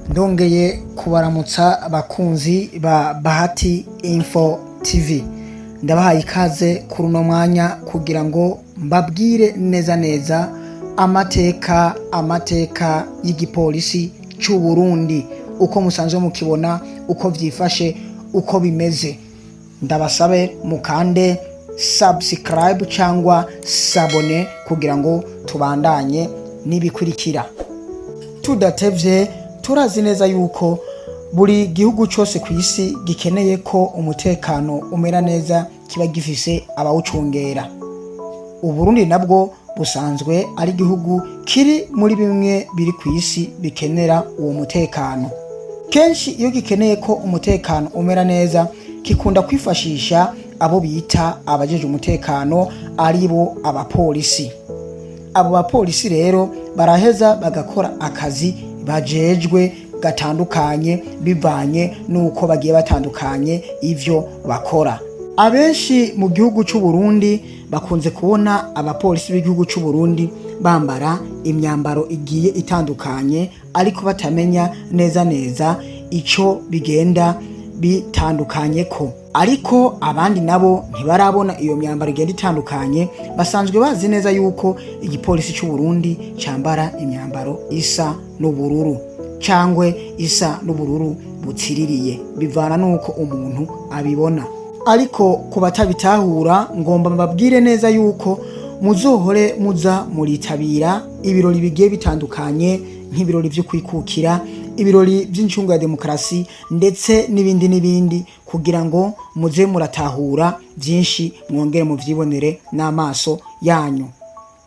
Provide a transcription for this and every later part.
Ndongeye kubaramutsa abakunzi ba Bahati Info TV. Ndabahaye ikaze kuri uno mwanya kugira ngo mbabwire neza amateka y'igipolisi cy'u Burundi, uko musanzwe mukibona, uko vyifashe, uko bimeze. Ndabasabe mukande subscribe cyangwa sabone kugira ngo tubandanye nibikurikira. Tudatevye, turazi neza yuko buri gihugu cyose ku isi gikeneye ko umutekano umera neza kiba gifise abawucungera. Uburundi nabwo busanzwe ari igihugu kiri muri bimwe biri ku isi bikenera uwo mutekano. Kenshi iyo gikeneye ko umutekano umera neza kikunda kwifashisha abo bita abajeje umutekano, aribo abapolisi. Abo bapolisi rero baraheza bagakora akazi bajejwe gatandukanye bivanye nuko bagiye batandukanye ivyo bakora. Abenshi mu gihugu cy'u Burundi bakunze kubona abapolisi b'igihugu cy'u Burundi bambara imyambaro igiye itandukanye, ariko batamenya neza ico bigenda bitandukanye ko. Ariko abandi nabo ntibarabona iyo myambaro igenda itandukanye, basanzwe bazi neza yuko igipolisi cy'u Burundi cyambara imyambaro isa n'ubururu cyangwe isa n'ubururu butsiririye, bivana nuko umuntu abibona. Ariko ku batabitahura ngomba mbabwire neza yuko muzohore muza muritabira ibirori bigiye bitandukanye, nk'ibirori byo kwikukira, ibirori by'incungu ya demokarasi, ndetse n'ibindi kugira ngo muze muratahura byinshi, mwongere muvyibonere n'amaso yanyu.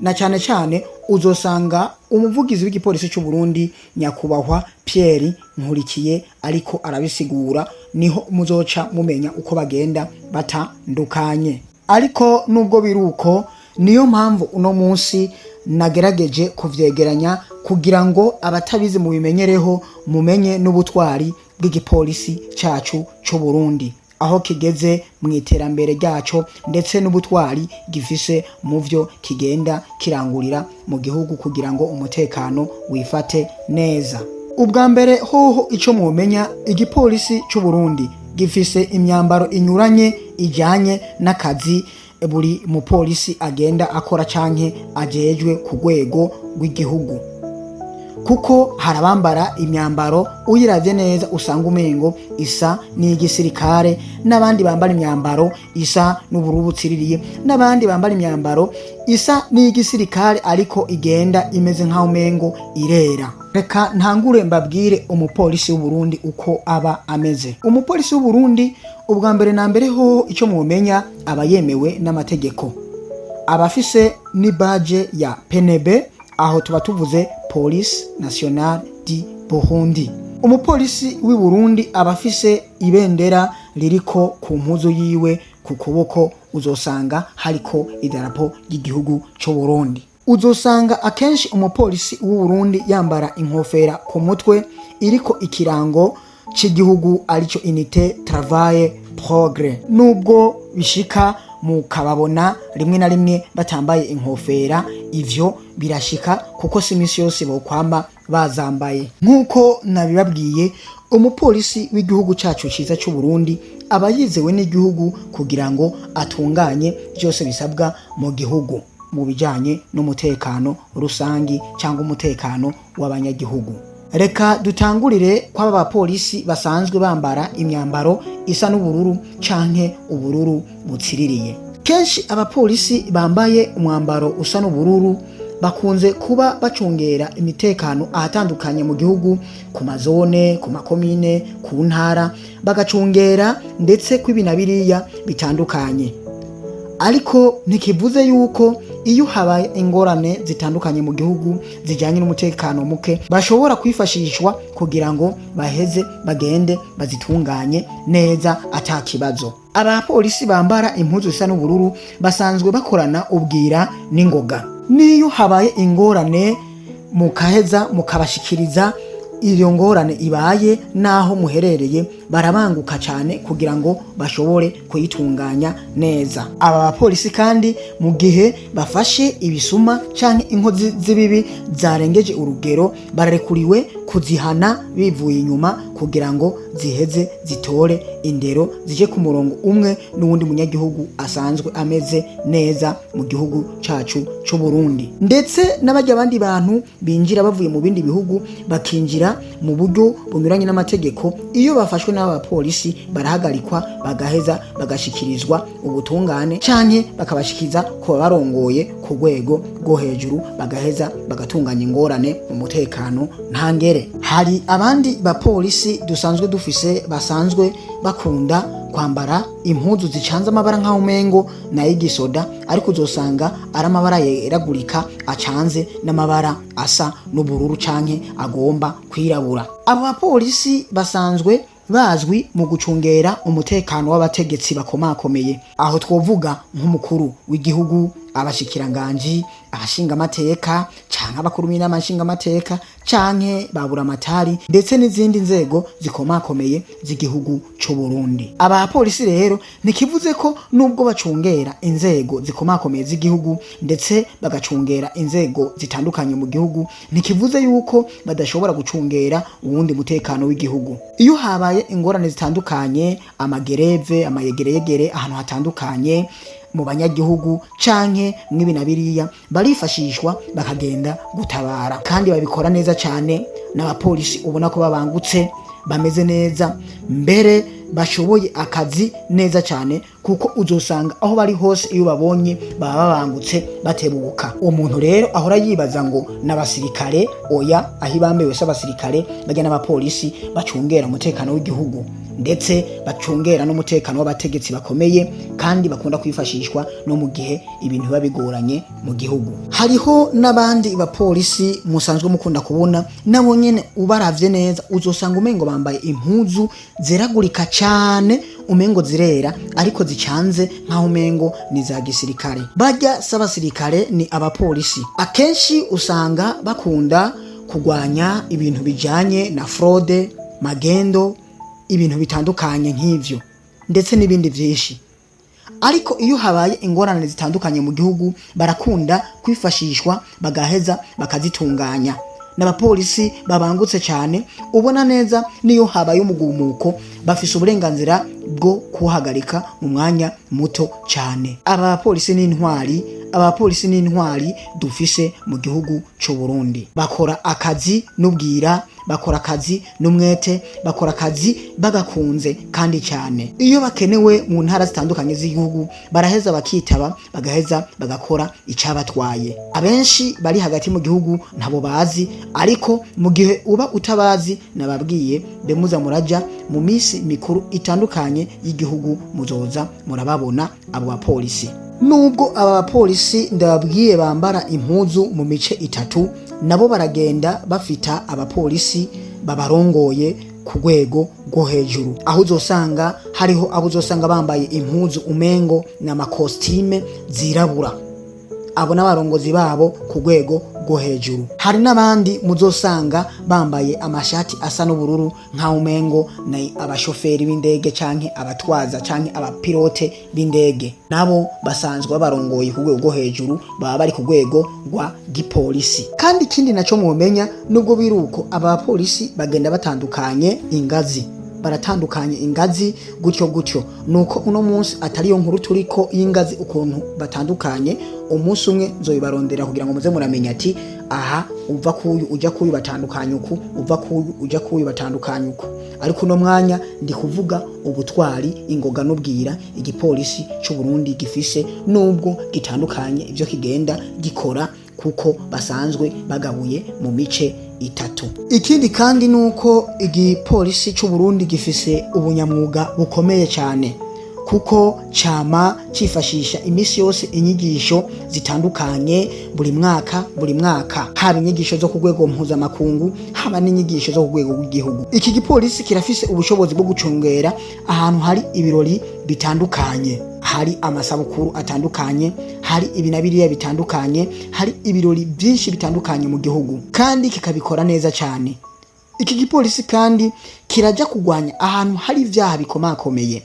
Na cyane uzosanga umuvugizi w'igipolisi cy'u Burundi nyakubahwa Pierre Nkurikiye ariko arabisigura, niho muzoca mumenya uko bagenda batandukanye. Ariko nubwo biruko, niyo mpamvu uno munsi nagerageje kuvyegeranya kugira ngo abatabizi mubimenyereho, mumenye n'ubutwari bw'igipolisi cyacu cy'u Burundi, aho kigeze mu iterambere ryaco, ndetse n'ubutwari gifise mu vyo kigenda kirangurira mu gihugu kugira ngo umutekano wifate neza. Ubwa mbere hoho ico mumenya, igipolisi cy'u Burundi gifise imyambaro inyuranye ijanye n'akazi buri mupolisi agenda akora canke ajejwe ku rwego rw'igihugu. Kuko harabambara imyambaro uyiravye neza usanga umengo isa n'igisirikare, n'abandi bambara imyambaro isa n'ubururu butsiririye, n'abandi bambara imyambaro isa n'igisirikare ariko igenda imeze nkaho umengo irera. Reka ntangure mbabwire umupolisi w'u Burundi uko aba ameze. Umupolisi w'u Burundi ubwa mbere na mbere ho ico mumenya, aba yemewe n'amategeko, abafise ni badge ya PNB, aho tuba tuvuze Police Nationale du Burundi. Umupolisi w'i Burundi abafise ibendera ririko ku mpuzu yiwe, ku kuboko uzosanga hariko idarapo ry'igihugu cy'u Burundi. Uzosanga akenshi umupolisi w'u Burundi yambara inkofera ku mutwe iriko ikirango cy'igihugu arico Unité Travail Progrès. Nubwo bishika mukababona rimwe na rimwe batambaye inkofera, ivyo birashika kuko si imisi yose bokwamba bazambaye. Nkuko nabibabwiye, umupolisi w'igihugu cyacu cyiza cy'u Burundi aba yizewe n'igihugu kugira ngo atunganye byose bisabwa mu gihugu mu bijanye n'umutekano rusangi cyangwa umutekano w'abanyagihugu. Reka dutangurire kw'aba bapolisi basanzwe bambara imyambaro isa n'ubururu canke ubururu butsiririye. Kenshi abapolisi bambaye umwambaro usa n'ubururu bakunze kuba bacungera imitekano ahatandukanye mu gihugu, ku mazone, ku makomine, ku ntara, bagacungera ndetse kw'ibinabiriya bitandukanye. Ariko ntikivuze yuko iyo habaye ingorane zitandukanye mu gihugu zijanye n'umutekano muke bashobora kwifashishwa kugira ngo baheze bagende bazitunganye neza atakibazo. Abapolisi bambara impuzu zisa n'ubururu basanzwe bakorana ubwira n'ingoga. Niyo habaye ingorane mukaheza mukabashikiriza iyo ngorane ibaye naho muherereye, barabanguka cyane kugira ngo bashobore kuyitunganya neza. Aba bapolisi kandi mu gihe bafashe ibisuma canke inkozi z'ibibi zarengeje urugero bararekuriwe kuzihana bivuye inyuma kugira ngo ziheze zitore indero zije ku murongo umwe n'uwundi munyagihugu asanzwe ameze neza mu gihugu cacu c'u Burundi. Ndetse n'abajya abandi bantu binjira bavuye mu bindi bihugu bakinjira mu buryo bunyuranye n'amategeko, iyo bafashwe n'abapolisi barahagarikwa bagaheza bagashikirizwa ubutungane canke bakabashikiza ko barongoye ku rwego rwo hejuru bagaheza bagatunganya ingorane mu mutekano ntangere. Hari abandi bapolisi dusanzwe dufise basanzwe bakunda kwambara impuzu zicanze amabara nk'aho umengo na y'igisoda, ariko uzosanga ari amabara yeragurika acanze n'amabara asa n'ubururu canke agomba kwirabura. Abo bapolisi basanzwe bazwi mu gucungera umutekano w'abategetsi bakomakomeye, aho twovuga nk'umukuru w'igihugu, abashikiranganji, abashinga amateka canke abakuru b'inama nshinga amateka canke babura amatari ndetse n'izindi nzego zikomakomeye z'igihugu c'u Burundi. Aba polisi rero nikivuze ko nubwo bacungera inzego zikomakomeye z'igihugu ndetse bagacungera inzego zitandukanye mu gihugu, nikivuze yuko badashobora gucungera uwundi mutekano w'igihugu. Iyo habaye ingorane zitandukanye, amagereve, amayegereyegere ahantu hatandukanye mu banyagihugu canke mwibi na biriya, barifashishwa bakagenda gutabara kandi babikora neza cyane. N'abapolisi ubona ko babangutse bameze neza, mbere bashoboye akazi neza cyane, kuko uzosanga aho bari hose iyo babonye baba babangutse batebuka. Umuntu rero ahora yibaza ngo n'abasirikare, oya, aho ibambe wese abasirikare bajya n'abapolisi bacungera umutekano w'igihugu ndetse bacungera n'umutekano w'abategetsi bakomeye kandi bakunda kwifashishwa no mu gihe ibintu biba bigoranye mu gihugu. Hariho n'abandi bapolisi musanzwe mukunda kubona nabo nyene ubaravye neza uzosanga umengo bambaye impuzu zeragurika cyane, umengo zirera ariko zicanze nkaho umengo ni za gisirikare. Bajya s'abasirikare ni abapolisi. Akenshi usanga bakunda kugwanya ibintu bijanye na fraude, magendo, ibintu bitandukanye nk'ivyo ndetse n'ibindi vyinshi. Ariko iyo habaye ingorane zitandukanye mu gihugu barakunda kwifashishwa bagaheza bakazitunganya. N'abapolisi babangutse cyane, ubona neza niyo habaye umugumuko bafise uburenganzira bwo kuhagarika mu mwanya muto cyane. Abapolisi n'intwari dufise mu gihugu c'u Burundi. Bakora akazi n'ubwira, bakora akazi n'umwete, bakora akazi bagakunze kandi cyane. Iyo bakenewe mu ntara zitandukanye z'igihugu baraheza bakitaba bagaheza bagakora icabatwaye. Abenshi bari hagati mu gihugu ntabo bazi, ariko mu gihe uba utabazi nababwiye bemuza muraja mu misi mikuru itandukanye y'igihugu muzoza murababona abo bapolisi. Nubwo aba bapolisi ndababwiye bambara impuzu mu mice itatu, nabo baragenda bafita abapolisi babarongoye ku rwego rwo hejuru, aho uzosanga hariho abo uzosanga bambaye impuzu umengo n'amakostime zirabura, abo n'abarongozi babo ku rwego rwo hejuru. Hari n'abandi muzosanga bambaye amashati asa n'ubururu nkaho umengo na abashoferi b'indege canke abatwaza canke abapilote b'indege, nabo basanzwe babarongoye ku rwego rwo hejuru, baba bari ku rwego rwa gipolisi. Kandi ikindi naco mwomenya, nubwo biruko aba bapolisi bagenda batandukanye ingazi, baratandukanye ingazi gutyo nuko uno munsi atariyo nkuru turiko y'ingazi ukuntu batandukanye. Umunsi umwe nzobibarondera kugira ngo muze muramenya ati aha uva kuyu uja kuyu batandukanye uku, uva kuyu uja kuyu batandukanye uku. Ariko uno mwanya ndi kuvuga ubutwari, ingoga n'ubwira igipolisi c'u Burundi gifise, nubwo gitandukanye ivyo kigenda gikora kuko basanzwe bagabuye mu mice itatu. Ikindi kandi nuko igipolisi c'u Burundi gifise ubunyamwuga bukomeye cyane, kuko cama cifashisha imisi yose inyigisho zitandukanye buri mwaka, haba inyigisho zo ku rwego mpuzamakungu, haba n'inyigisho zo ku rwego rw'igihugu. Iki gipolisi kirafise ubushobozi bwo gucungera ahantu hari ibirori bitandukanye, hari amasabukuru atandukanye, hari ibinabiriya bitandukanye, hari ibirori byinshi bitandukanye mu gihugu, kandi kikabikora neza cyane. Iki gipolisi kandi kiraja kugwanya ahantu hari ivyaha bikomakomeye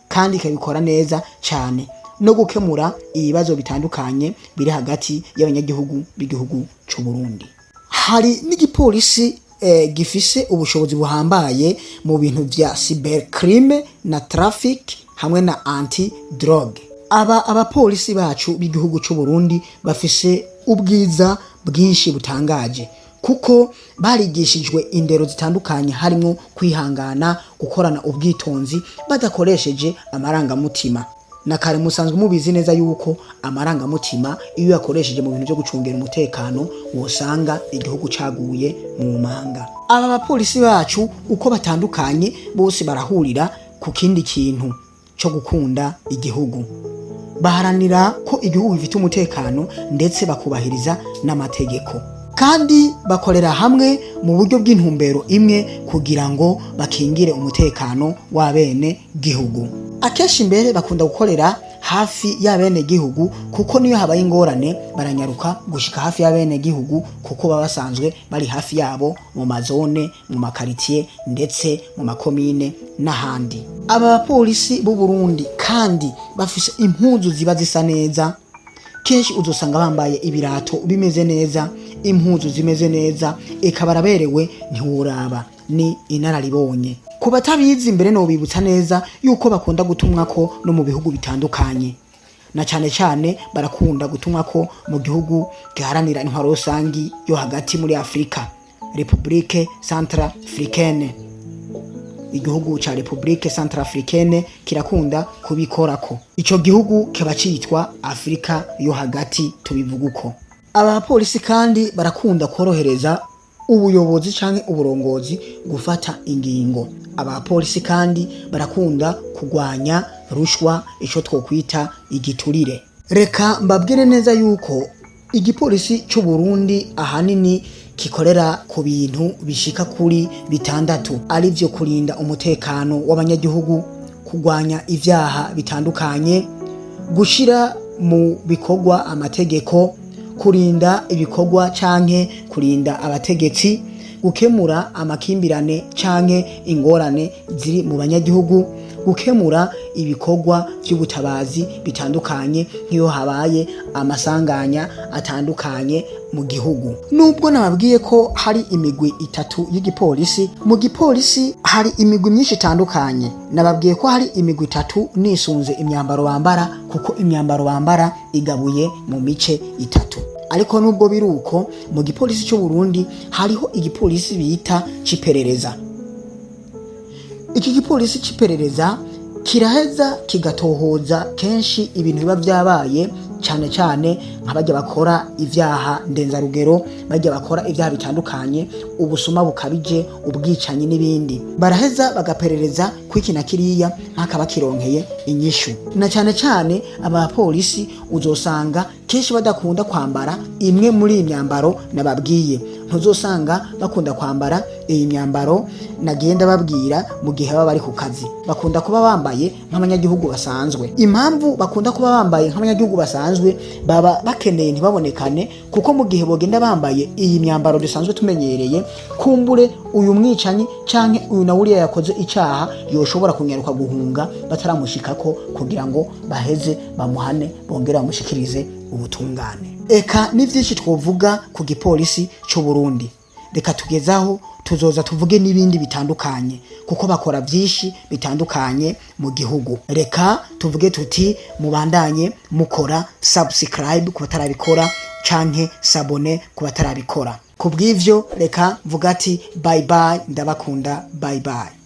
kandi kabikora neza cyane no gukemura ibibazo bitandukanye biri hagati y'abanyagihugu b'igihugu cy'u Burundi. Hari n'igipolisi gifise ubushobozi buhambaye mu bintu vya cybercrime na traffic hamwe na anti drogue. Abapolisi bacu b'igihugu cy'u Burundi bafise ubwiza bwinshi butangaje kuko barigishijwe indero zitandukanye harimo kwihangana, gukorana ubwitonzi badakoresheje amarangamutima. Na kare musanzwe mubizi neza yuko amarangamutima iyo yakoresheje mu bintu byo gucungera umutekano wosanga igihugu caguye mu manga. Aba bapolisi bacu uko batandukanye bose barahurira ku kindi kintu cyo gukunda igihugu. Baharanira ko igihugu gifite umutekano ndetse bakubahiriza n'amategeko. Kandi bakorera hamwe mu buryo bw'intumbero imwe kugira ngo bakingire umutekano w'abene gihugu. Akeshi mbere bakunda gukorera hafi y'abene gihugu kuko niyo habaye ingorane baranyaruka gushika hafi y'abene gihugu kuko baba basanzwe bari hafi yabo mu mazone, mu makaritiye ndetse mu makomine n'ahandi. Aba bapolisi b'u Burundi kandi bafise impuzu ziba zisa neza. Kenshi uzosanga bambaye ibirato bimeze neza, impuzu zimeze neza, eka baraberewe ntiworaba, ni inararibonye. Ku batabizi mbere no bibutsa neza yuko bakunda gutumwa ko no mu bihugu bitandukanye, na cyane cyane barakunda gutumwa ko mu gihugu giharanira intwaro rusangi yo hagati muri Afrika, Republique Centrafricaine. Igihugu ca Republique Centrafricaine kirakunda kubikorako. Ico gihugu kiba citwa Afrika yo hagati tubivuga uko. Aba polisi kandi barakunda korohereza ubuyobozi canke uburongozi gufata ingingo. Aba polisi kandi barakunda kugwanya rushwa, ico twokwita igiturire. Reka mbabwire neza yuko igipolisi cy'u Burundi ahanini kikorera ku bintu bishika kuri bitandatu, ari byo kurinda umutekano w'abanyagihugu, kugwanya ivyaha bitandukanye, gushira mu bikorwa amategeko, kurinda ibikorwa canke kurinda abategetsi, gukemura amakimbirane canke ingorane ziri mu banyagihugu, gukemura ibikorwa by'ubutabazi bitandukanye nk'iyo habaye amasanganya atandukanye mu gihugu. Nubwo nababwiye ko hari imigwi itatu y'igipolisi, mu gipolisi hari imigwi myinshi itandukanye. Nababwiye ko hari imigwi itatu nisunze imyambaro bambara kuko imyambaro bambara igabuye mu mice itatu. Ariko nubwo biruko mu gipolisi cy'u Burundi hariho igipolisi bita ciperereza. Iki gipolisi ciperereza kiraheza kigatohoza kenshi ibintu biba byabaye, cyane cyane nk'abajya bakora ivyaha ndenzarugero, bajya bakora ivyaha bitandukanye, ubusuma bukabije, ubwicanyi n'ibindi. Baraheza bagaperereza kwikina kiriya mpaka bakironkeye inyishu. Na cyane cyane aba polisi uzosanga kenshi badakunda kwambara imwe muri imyambaro nababwiye. Ntuzosanga bakunda kwambara iyi myambaro nagenda babwira mu gihe baba bari ku kazi. Bakunda kuba bambaye nk'abanyagihugu basanzwe. Impamvu bakunda kuba bambaye nk'abanyagihugu basanzwe, baba bakeneye ntibabonekane kuko mu gihe bogenda bambaye iyi myambaro dusanzwe tumenyereye, kumbure uyu mwicanyi canke uyu nawuriya yakoze icaha yoshobora kunyaruka guhunga bataramushikako kugira ngo baheze bamuhane bongera bamushikirize ubutungane. Eka ni vyinshi twovuga ku gipolisi cy'u Burundi. Reka tugezaho tuzoza tuvuge n'ibindi bitandukanye kuko bakora vyinshi bitandukanye mu gihugu. Reka tuvuge tuti mubandanye mukora subscribe ku batarabikora canke sabone ku batarabikora. Kubw'ivyo reka mvuga ati bye bye, ndabakunda, bye bye.